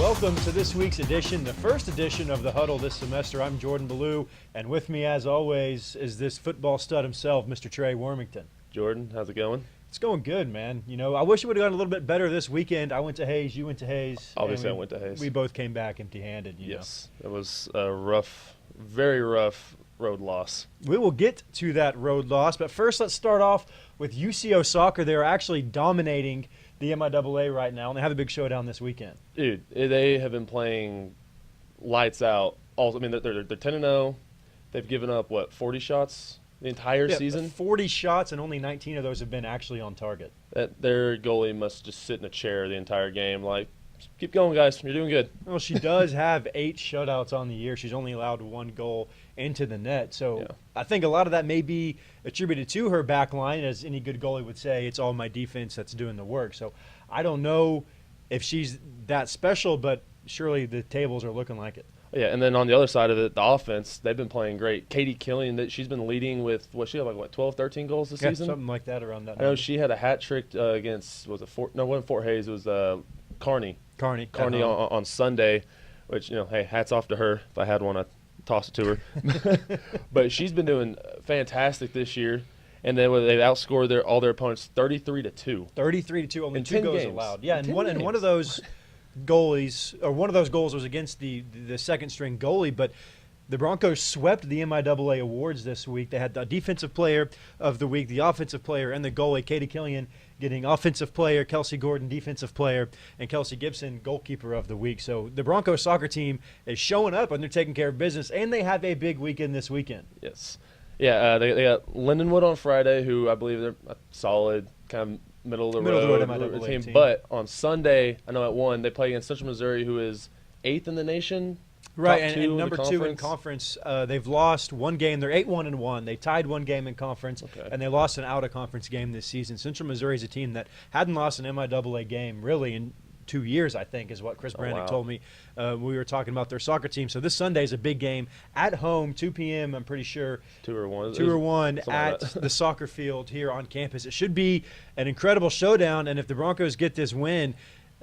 Welcome to this week's edition, the first edition of the Huddle this semester. I'm Jordan Belew, and with me, as always, is this football stud himself, Mr. Trey Wormington. Jordan, how's it going? It's going good, man. You know, I wish it would have gone a little bit better this weekend. I went to Hayes, you went to Hayes. Obviously, I went to Hayes. We both came back empty-handed. Yes, it was a rough, very rough road loss. We will get to that road loss, but first let's start off with UCO soccer. They're actually dominating the MIAA right now, and they have a big showdown this weekend. Dude, they have been playing lights out. Also, I mean, they're 10-0. They've given up, 40 shots the entire season? 40 shots, and only 19 of those have been actually on target. Their goalie must just sit in a chair the entire game. Like, keep going, guys. You're doing good. Well, she does have 8 shutouts on the year. She's only allowed 1 goal into the net. So yeah. I think a lot of that may be attributed to her back line. As any good goalie would say, it's all my defense that's doing the work. So I don't know if she's that special, but surely the tables are looking like it. Yeah, and then on the other side of it, the offense, they've been playing great. Katie Killian, she's been leading with, she had 12, 13 goals this season? Something like that around that. I know she had a hat trick against, it wasn't Fort Hayes, it was Kearney. Kearney on Sunday, which, hey, hats off to her. If I had one, I'd toss it to her. But she's been doing fantastic this year. And then they've outscored all their opponents 33-2. 33-2, only 2 goals allowed. Yeah, and one of those goalies, or one of those goals was against the second string goalie, but the Broncos swept the MIAA awards this week. They had the defensive player of the week, the offensive player, and the goalie, Katie Killian, getting offensive player, Kelsey Gordon, defensive player, and Kelsey Gibson, goalkeeper of the week. So the Broncos soccer team is showing up, and they're taking care of business, and they have a big weekend this weekend. Yes. Yeah, they got Lindenwood on Friday, who I believe they're a solid kind of middle of the road team. But on Sunday, I know at 1, they play against Central Missouri, who is 8th in the nation. Right, and number 2 in conference. They've lost 1 game. They're 8-1-1. They tied 1 game in conference, and they lost an out-of-conference game this season. Central Missouri is a team that hadn't lost an MIAA game really in 2 years, I think, is what Chris Brannick told me. We were talking about their soccer team. So this Sunday is a big game at home, 2 p.m., I'm pretty sure. 2 or 1. 2 or 1 at the soccer field here on campus. It should be an incredible showdown, and if the Broncos get this win,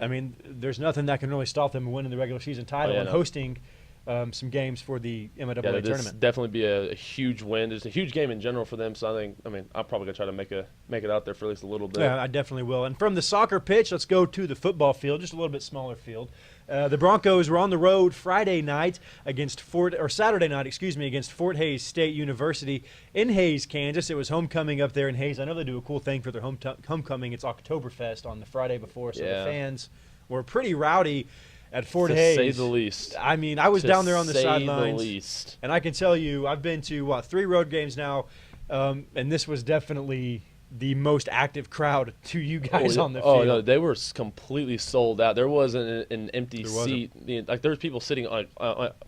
I mean, there's nothing that can really stop them winning the regular season title and hosting some games for the MIAA tournament. Definitely be a huge win. It's a huge game in general for them. So I'm probably gonna try to make it out there for at least a little bit. Yeah, I definitely will. And from the soccer pitch, let's go to the football field, just a little bit smaller field. The Broncos were on the road Saturday night against Fort Hays State University in Hays, Kansas. It was homecoming up there in Hays. I know they do a cool thing for their homecoming. It's Oktoberfest on the Friday before, so the fans were pretty rowdy at Fort Hays. To say the least. I mean, I was down there on the sidelines. And I can tell you, I've been to, 3 road games now, and this was definitely the most active crowd to you guys on the field. Oh, no, they were completely sold out. There wasn't an empty seat. There was people sitting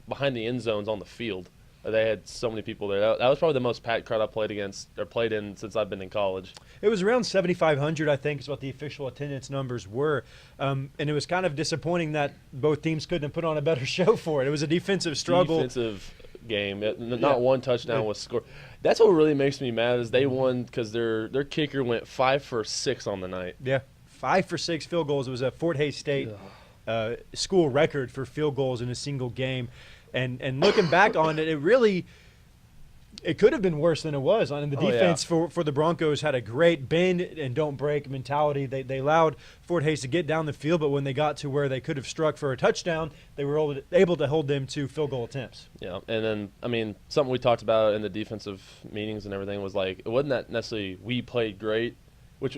behind the end zones on the field. They had so many people there. That was probably the most packed crowd I played in since I've been in college. It was around 7,500, I think, is what the official attendance numbers were. And it was kind of disappointing that both teams couldn't put on a better show for it. It was a defensive struggle. Defensive game. Not one touchdown was scored. That's what really makes me mad is they won because their kicker went 5 for 6 on the night. Yeah, 5 for 6 field goals. It was a Fort Hays State school record for field goals in a single game. And looking back on it, it could have been worse than it was. And the defense for the Broncos had a great bend and don't break mentality. They allowed Fort Hays to get down the field, but when they got to where they could have struck for a touchdown, they were able to hold them to field goal attempts. Yeah, and then, something we talked about in the defensive meetings and everything was it wasn't that necessarily we played great, which,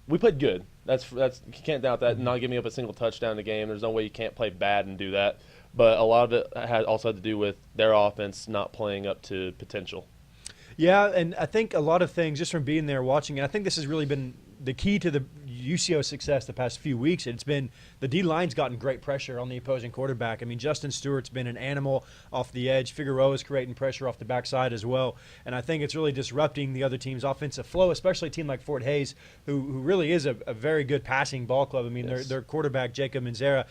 we played good. That's you can't doubt that. Not giving up a single touchdown in a game. There's no way you can't play bad and do that. But a lot of it also had to do with their offense not playing up to potential. Yeah, and I think a lot of things, just from being there watching, and I think this has really been the key to the UCO success the past few weeks. It's been the D-line's gotten great pressure on the opposing quarterback. I mean, Justin Stewart's been an animal off the edge. Figueroa's creating pressure off the backside as well. And I think it's really disrupting the other team's offensive flow, especially a team like Fort Hays, who really is a very good passing ball club. I mean, their quarterback, Jacob Manzera,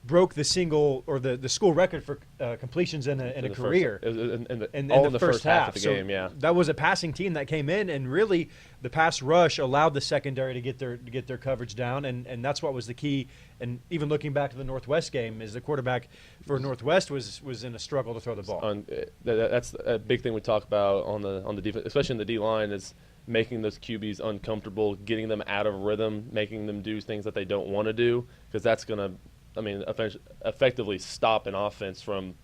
broke the single or the school record for completions in a career in the first half of the game. Yeah, that was a passing team that came in, and really the pass rush allowed the secondary to get their coverage down, and that's what was the key. And even looking back to the Northwest game, is the quarterback for Northwest was in a struggle to throw the ball. That's a big thing we talk about on the defense, especially in the D line, is making those QBs uncomfortable, getting them out of rhythm, making them do things that they don't want to do, because that's going to, effectively stop an offense from,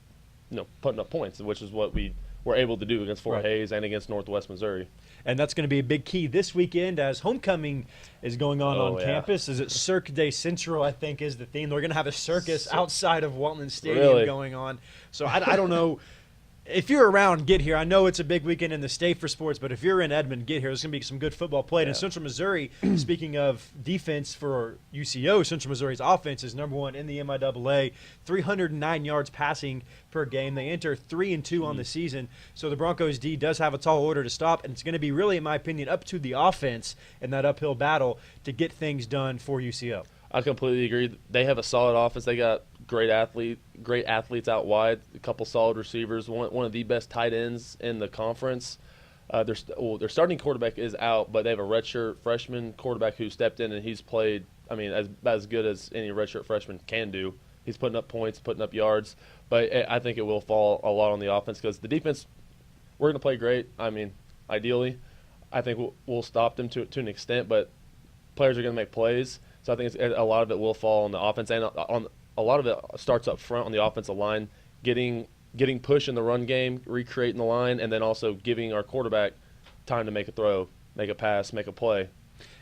putting up points, which is what we were able to do against Fort Hays and against Northwest Missouri. And that's going to be a big key this weekend as homecoming is going on campus. Is it Cirque de Central, I think, is the theme. They're going to have a circus outside of Walton Stadium going on. So I don't know. If you're around, get here. I know it's a big weekend in the state for sports, but if you're in Edmond, get here. There's going to be some good football played. In Central Missouri, speaking of defense for UCO, Central Missouri's offense is number one in the MIAA, 309 yards passing per game. They enter 3-2 on the season. So the Broncos D does have a tall order to stop, and it's going to be really, in my opinion, up to the offense in that uphill battle to get things done for UCO. I completely agree. They have a solid offense. They got great athletes out wide, a couple solid receivers, one of the best tight ends in the conference. Their starting quarterback is out, but they have a redshirt freshman quarterback who stepped in, and he's played, as good as any redshirt freshman can do. He's putting up points, putting up yards, but I think it will fall a lot on the offense because the defense, we're going to play great. Ideally, I think we'll stop them to an extent, but players are going to make plays. So I think a lot of it will fall on the offense, and a lot of it starts up front on the offensive line, getting push in the run game, recreating the line, and then also giving our quarterback time to make a throw, make a pass, make a play.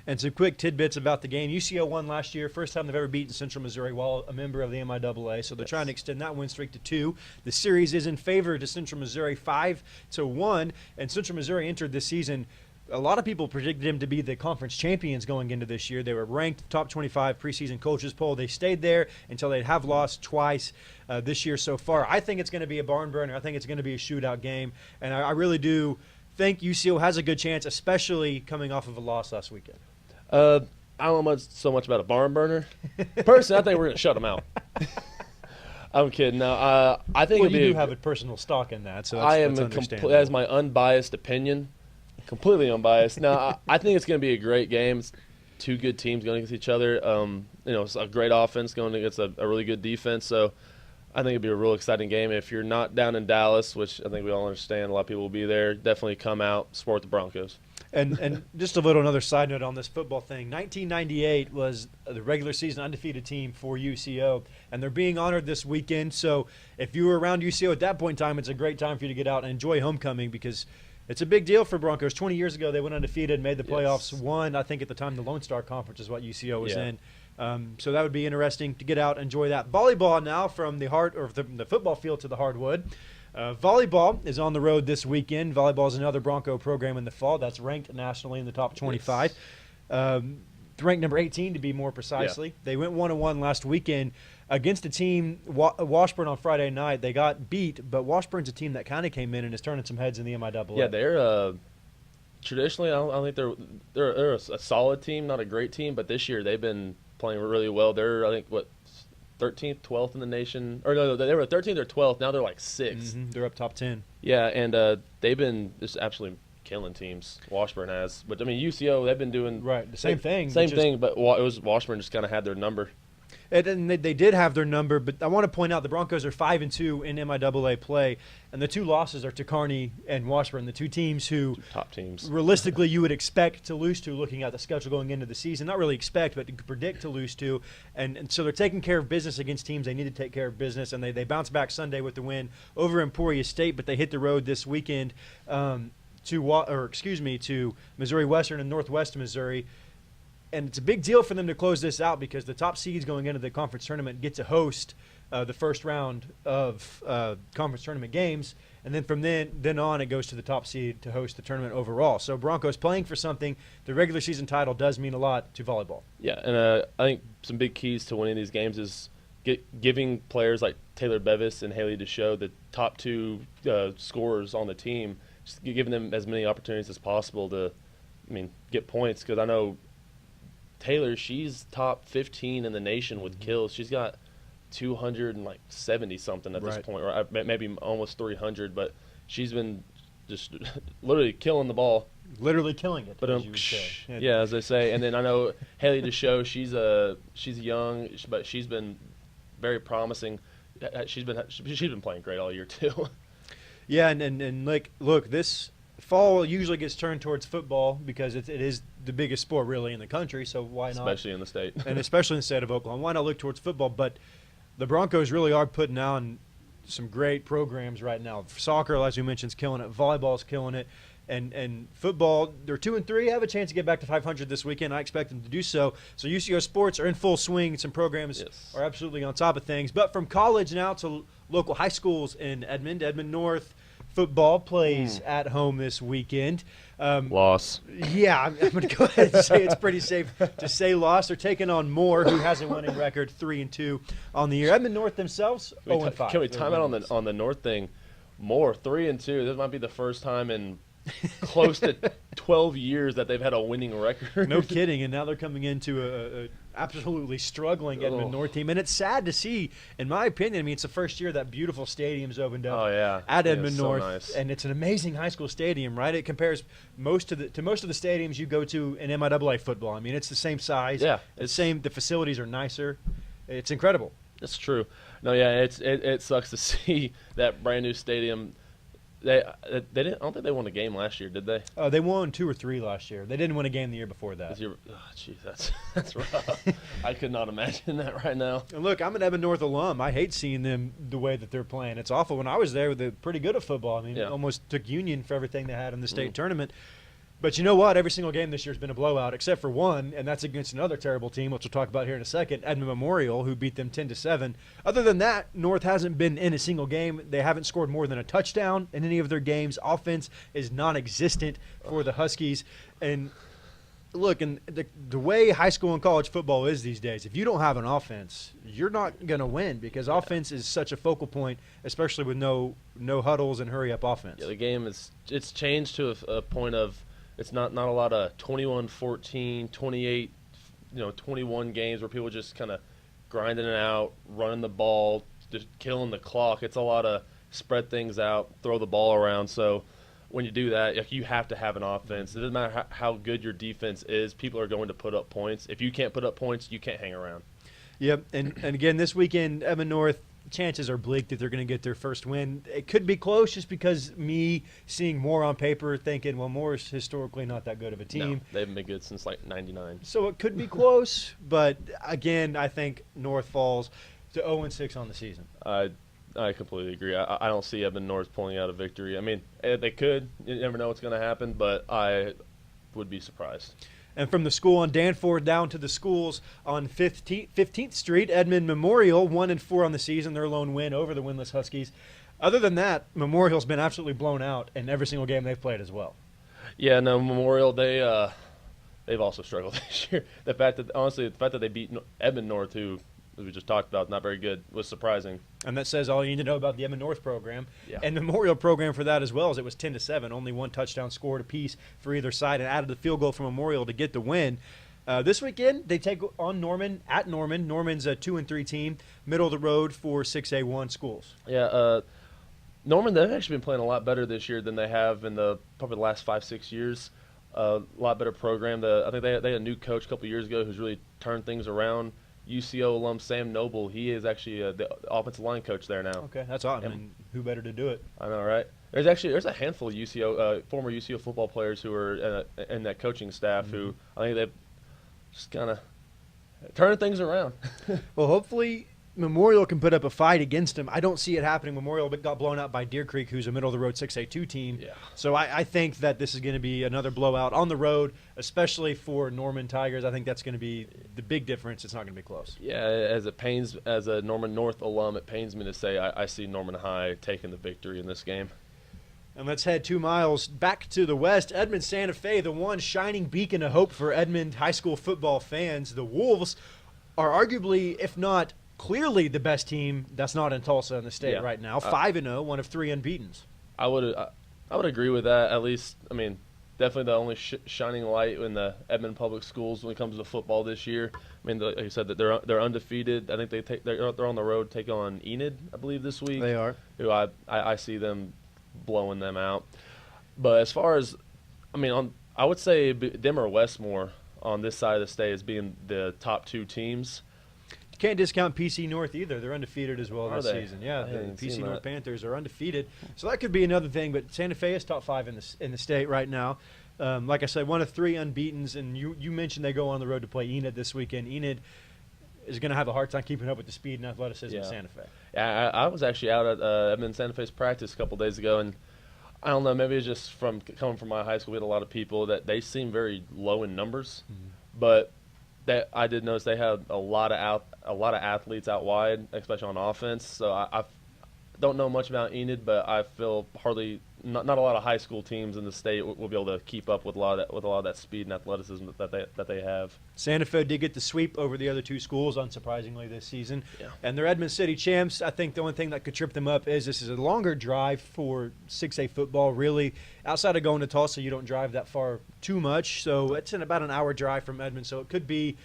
And some quick tidbits about the game. UCO won last year, first time they've ever beaten Central Missouri while a member of the MIAA, so they're trying to extend that win streak to 2. The series is in favor to Central Missouri 5-1, and Central Missouri entered this season. A lot of people predicted them to be the conference champions going into this year. They were ranked top 25 preseason coaches poll. They stayed there until they have lost twice this year so far. I think it's going to be a barn burner. I think it's going to be a shootout game, and I really do think UCO has a good chance, especially coming off of a loss last weekend. I don't know so much about a barn burner. Personally, I think we're going to shut them out. I'm kidding. No, I think you do have a personal stock in that, so that's understandable. That is my unbiased opinion. Completely unbiased. No, I think it's going to be a great game. It's two good teams going against each other. It's a great offense going against a really good defense. So I think it'll be a real exciting game. If you're not down in Dallas, which I think we all understand, a lot of people will be there, definitely come out, support the Broncos. And just another side note on this football thing. 1998 was the regular season undefeated team for UCO, and they're being honored this weekend. So if you were around UCO at that point in time, it's a great time for you to get out and enjoy homecoming because it's a big deal for Broncos. 20 years ago, they went undefeated, made the playoffs, won, I think at the time, the Lone Star Conference is what UCO was in. So that would be interesting to get out and enjoy that. Volleyball now from the football field to the hardwood. Volleyball is on the road this weekend. Volleyball is another Bronco program in the fall that's ranked nationally in the top 25. Ranked number 18 to be more precisely. They went 1-1 last weekend against a team, Washburn, on Friday night. They got beat, but Washburn's a team that kind of came in and is turning some heads in the MIAA. Yeah, they're traditionally, I don't think they're a solid team, not a great team, but this year they've been playing really well. They're, I think, 13th, 12th in the nation. Or no, they were 13th or 12th. Now they're like 6th. Mm-hmm. They're up top 10. Yeah, and they've been just absolutely killing teams. Washburn has. But, UCO, they've been doing the same thing. Same thing, but it was Washburn just kind of had their number. And they did have their number, but I want to point out the Broncos are 5-2 in MIAA play, and the two losses are to Kearney and Washburn, the two teams who top teams realistically you would expect to lose to looking at the schedule going into the season. Not really expect, but predict to lose to. And so they're taking care of business against teams they need to take care of business, and they bounce back Sunday with the win over Emporia State, but they hit the road this weekend to Missouri Western and Northwest Missouri. And it's a big deal for them to close this out because the top seeds going into the conference tournament get to host the first round of conference tournament games. And then from then on, it goes to the top seed to host the tournament overall. So Broncos playing for something. The regular season title does mean a lot to volleyball. Yeah, and I think some big keys to winning these games is giving players like Taylor Bevis and Haley Deschaux, the top two scorers on the team, just giving them as many opportunities as possible to, get points. Because I know Taylor, she's top 15 in the nation with kills. She's got 270 something at this Right. point, or maybe almost 300. But she's been just literally killing the ball. Literally killing it, But as you would say. yeah, as they say. And then I know Haley DeShow, she's young, but she's been very promising. She's been playing great all year too. Yeah, and like, look, this fall usually gets turned towards football because it is the biggest sport really in the country. So why not? Especially in the state. And especially in the state of Oklahoma. Why not look towards football? But the Broncos really are putting on some great programs right now. Soccer, as we mentioned, is killing it. Volleyball is killing it. And football, they're 2-3, have a chance to get back to 500 this weekend. I expect them to do so. So UCO sports are in full swing. Some programs are absolutely on top of things. But from college now to local high schools in Edmond North, football plays at home this weekend. Loss. Yeah, I'm going to go ahead and say it's pretty safe to say loss. They're taking on Moore, who has a winning record, 3-2 on the year. Edmond North themselves, 0-5. Can we time out on the North thing? Moore, 3-2. This might be the first time in close to 12 years that they've had a winning record. No kidding. And now they're coming into a absolutely struggling Edmond North team. And it's sad to see, in my opinion. I mean, it's the first year that beautiful stadium's opened up at Edmond North. So nice. And it's an amazing high school stadium, right? It compares most of the stadiums you go to in MIAA football. I mean, it's the same size. Yeah. The facilities are nicer. It's incredible. It's true. No, yeah, it sucks to see that brand new stadium. They didn't. I don't think they won a game last year, did they? They won 2 or 3 last year. They didn't win a game the year before that. That's rough. I could not imagine that right now. And look, I'm an Edmond North alum. I hate seeing them the way that they're playing. It's awful. When I was there, they're pretty good at football. I mean, almost took Union for everything they had in the state tournament. But you know what? Every single game this year has been a blowout, except for one, and that's against another terrible team, which we'll talk about here in a second, Edmond Memorial, who beat them 10-7. Other than that, North hasn't been in a single game. They haven't scored more than a touchdown in any of their games. Offense is non-existent for the Huskies. And look, and the way high school and college football is these days, if you don't have an offense, you're not going to win because offense is such a focal point, especially with no huddles and hurry-up offense. Yeah, the game it's changed to a point of it's not a lot of 21-14, 28, 21 games where people just kind of grinding it out, running the ball, just killing the clock. It's a lot of spread things out, throw the ball around. So when you do that, you have to have an offense. It doesn't matter how good your defense is. People are going to put up points. If you can't put up points, you can't hang around. Yep, and again, this weekend, Edmond North, chances are bleak that they're going to get their first win. It could be close just because me seeing Moore on paper thinking, well, Moore's historically not that good of a team. No, they haven't been good since like 99. So it could be close, but again, I think North falls to 0-6 on the season. I completely agree. I don't see Edmond North pulling out a victory. I mean, they could. You never know what's going to happen, but I would be surprised. And from the school on Danforth down to the schools on 15th Street, Edmond Memorial, 1-4 on the season, their lone win over the winless Huskies. Other than that, Memorial's been absolutely blown out in every single game they've played as well. Yeah, no, Memorial, they've also struggled this year. The fact that they beat Edmond North, who, as we just talked about, not very good, was surprising. And that says all you need to know about the Edmond North program. Yeah. And the Memorial program for that as well, as it was 10-7, only one touchdown scored apiece for either side, and added the field goal from Memorial to get the win. This weekend, they take on Norman at Norman. Norman's a 2-3 team, middle of the road for 6A1 schools. Yeah, Norman, they've actually been playing a lot better this year than they have in probably the last 5-6 years. A lot better program. I think they had a new coach a couple years ago who's really turned things around. UCO alum Sam Noble, he is actually the offensive line coach there now. Okay, that's awesome. And who better to do it? I know, right? There's a handful of former UCO football players who are in that coaching staff who I think they've just kind of turned things around. Well, hopefully Memorial can put up a fight against them. I don't see it happening. Memorial got blown out by Deer Creek, who's a middle-of-the-road 6A2 team. Yeah. So I think that this is going to be another blowout on the road, especially for Norman Tigers. I think that's going to be the big difference. It's not going to be close. Yeah, as a Norman North alum, it pains me to say I see Norman High taking the victory in this game. And let's head 2 miles back to the west. Edmond Santa Fe, the one shining beacon of hope for Edmond high school football fans. The Wolves are arguably, if not clearly the best team that's not in Tulsa in the state right now. 5-0, one of 3 unbeatens. I would agree with that. At least, I mean, definitely the only shining light in the Edmond Public Schools when it comes to football this year. I mean, like you said, that they're undefeated. I think they're on the road taking on Enid, I believe, this week. They are. Who I see them blowing them out. But as far as, I mean, I would say them or Westmore on this side of the state as being the top 2 teams. You can't discount PC North either. They're undefeated as well this season. Yeah, the PC North Panthers are undefeated. So that could be another thing. But Santa Fe is top 5 in the state right now. Like I said, one of 3 unbeatens. And you mentioned they go on the road to play Enid this weekend. Enid is going to have a hard time keeping up with the speed and athleticism of Santa Fe. Yeah, I was actually out at Edmond Santa Fe's practice a couple days ago, and I don't know, maybe it's just from coming from my high school, we had a lot of people that they seem very low in numbers, but that I did notice they had a lot of athletes out wide, especially on offense. So I don't know much about Enid, but I feel not a lot of high school teams in the state will be able to keep up with a lot of that speed and athleticism that they have. Santa Fe did get the sweep over the other 2 schools, unsurprisingly, this season. Yeah. And they're Edmond City champs. I think the only thing that could trip them up is this is a longer drive for 6A football. Really, outside of going to Tulsa, you don't drive that far too much. So it's about an hour drive from Edmond. So it could be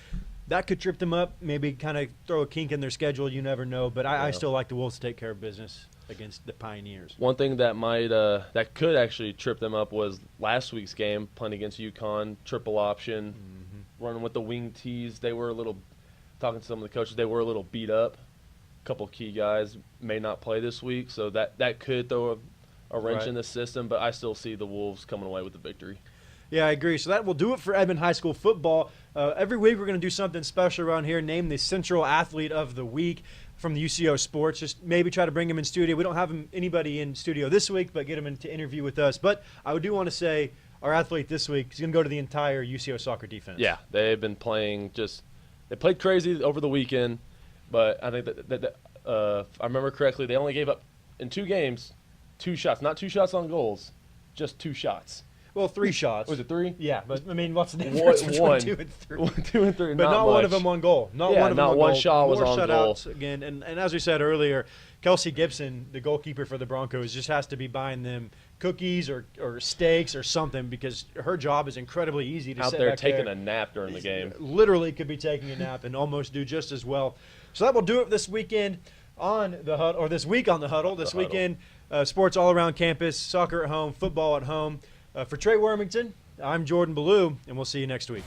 that could trip them up, maybe kind of throw a kink in their schedule. You never know. But I still like the Wolves to take care of business against the Pioneers. One thing that that could actually trip them up was last week's game, playing against UConn, triple option, running with the wing tees. They were talking to some of the coaches, they were a little beat up. A couple key guys may not play this week, so that could throw a wrench in the system, but I still see the Wolves coming away with the victory. Yeah, I agree. So that will do it for Edmond High School football. Every week we're going to do something special around here, name the Central Athlete of the Week from the UCO Sports. Just maybe try to bring him in studio. We don't have anybody in studio this week, but get him in to interview with us. But I do want to say our athlete this week is going to go to the entire UCO soccer defense. Yeah, they've been playing they played crazy over the weekend, but I think that if I remember correctly, they only gave up in 2 games 2 shots. Not 2 shots on goals, just 2 shots. Well, 3 shots. Was it 3? Yeah, but I mean, what's the difference between 2 and 3? 2 and 3, but not one of them on goal. Not one shot was on goal. Again, and as we said earlier, Kelsey Gibson, the goalkeeper for the Broncos, just has to be buying them cookies or steaks or something because her job is incredibly easy to out sit there back taking a nap during the game. Literally could be taking a nap and almost do just as well. So that will do it this weekend on the Huddle, or this week on the Huddle. This weekend, sports all around campus, soccer at home, football at home. For Trey Wormington, I'm Jordan Belew, and we'll see you next week.